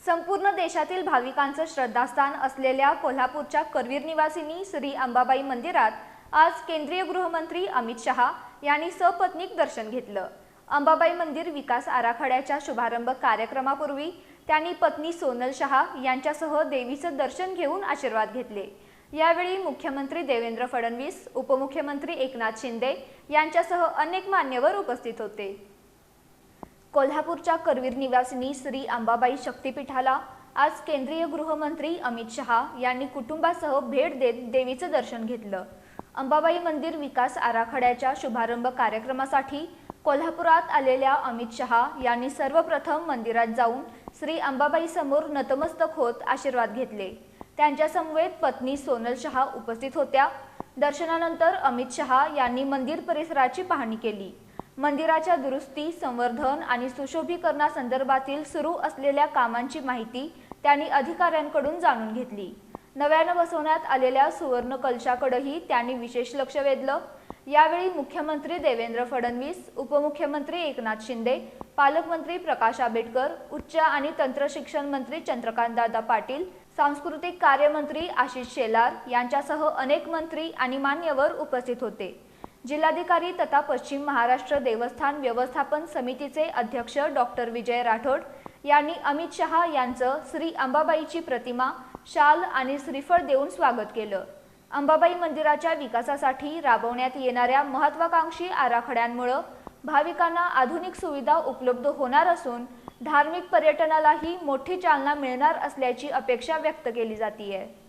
संपूर्ण देशातील भाविकांचं श्रद्धास्थान असलेल्या कोल्हापूरच्या करवीर निवासिनी श्री अंबाबाई मंदिरात आज केंद्रीय गृहमंत्री अमित शहा यांनी सपत्नीक दर्शन घेतलं। अंबाबाई मंदिर विकास आराखड्याच्या शुभारंभ कार्यक्रमापूर्वी त्यांनी पत्नी सोनल शहा यांच्यासह देवीचं दर्शन घेऊन आशीर्वाद घेतले। यावेळी मुख्यमंत्री देवेंद्र फडणवीस, उपमुख्यमंत्री एकनाथ शिंदे यांच्यासह अनेक मान्यवर उपस्थित होते। कोल्हापूरच्या करवीर निवासिनी श्री अंबाबाई शक्तिपीठाला आज केंद्रीय गृहमंत्री अमित शहा यांनी कुटुंबासह भेट देत देवीचं दर्शन घेतलं। अंबाबाई मंदिर विकास आराखड्याच्या शुभारंभ कार्यक्रमासाठी कोल्हापुरात आलेल्या अमित शहा यांनी सर्वप्रथम मंदिरात जाऊन श्री अंबाबाई समोर नतमस्तक होत आशीर्वाद घेतले। त्यांच्या समवेत पत्नी सोनल शहा उपस्थित होत्या। दर्शनानंतर अमित शहा यांनी मंदिर परिसराची पाहणी केली। मंदिराच्या दुरुस्ती, संवर्धन आणि सुशोभीकरणासंदर्भातील सुरू असलेल्या कामांची माहिती त्यांनी अधिकाऱ्यांकडून जाणून घेतली। नव्यानं बसवण्यात आलेल्या सुवर्ण कलशाकडेही त्यांनी विशेष लक्ष वेधलं। यावेळी मुख्यमंत्री देवेंद्र फडणवीस, उपमुख्यमंत्री एकनाथ शिंदे, पालकमंत्री प्रकाश आंबेडकर, उच्च आणि तंत्र शिक्षण मंत्री चंद्रकांतदादा पाटील, सांस्कृतिक कार्यमंत्री आशिष शेलार यांच्यासह अनेक मंत्री आणि मान्यवर उपस्थित होते। जिल्हाधिकारी तथा पश्चिम महाराष्ट्र देवस्थान व्यवस्थापन समितीचे अध्यक्ष डॉक्टर विजय राठोड यांनी अमित शहा यांचं श्री अंबाबाईची प्रतिमा, शाल आणि श्रीफळ देऊन स्वागत केलं। अंबाबाई मंदिराच्या विकासासाठी राबवण्यात येणाऱ्या महत्त्वाकांक्षी आराखड्यांमुळे भाविकांना आधुनिक सुविधा उपलब्ध होणार असून धार्मिक पर्यटनालाही मोठी चालना मिळणार असल्याची अपेक्षा व्यक्त केली जाते आहे।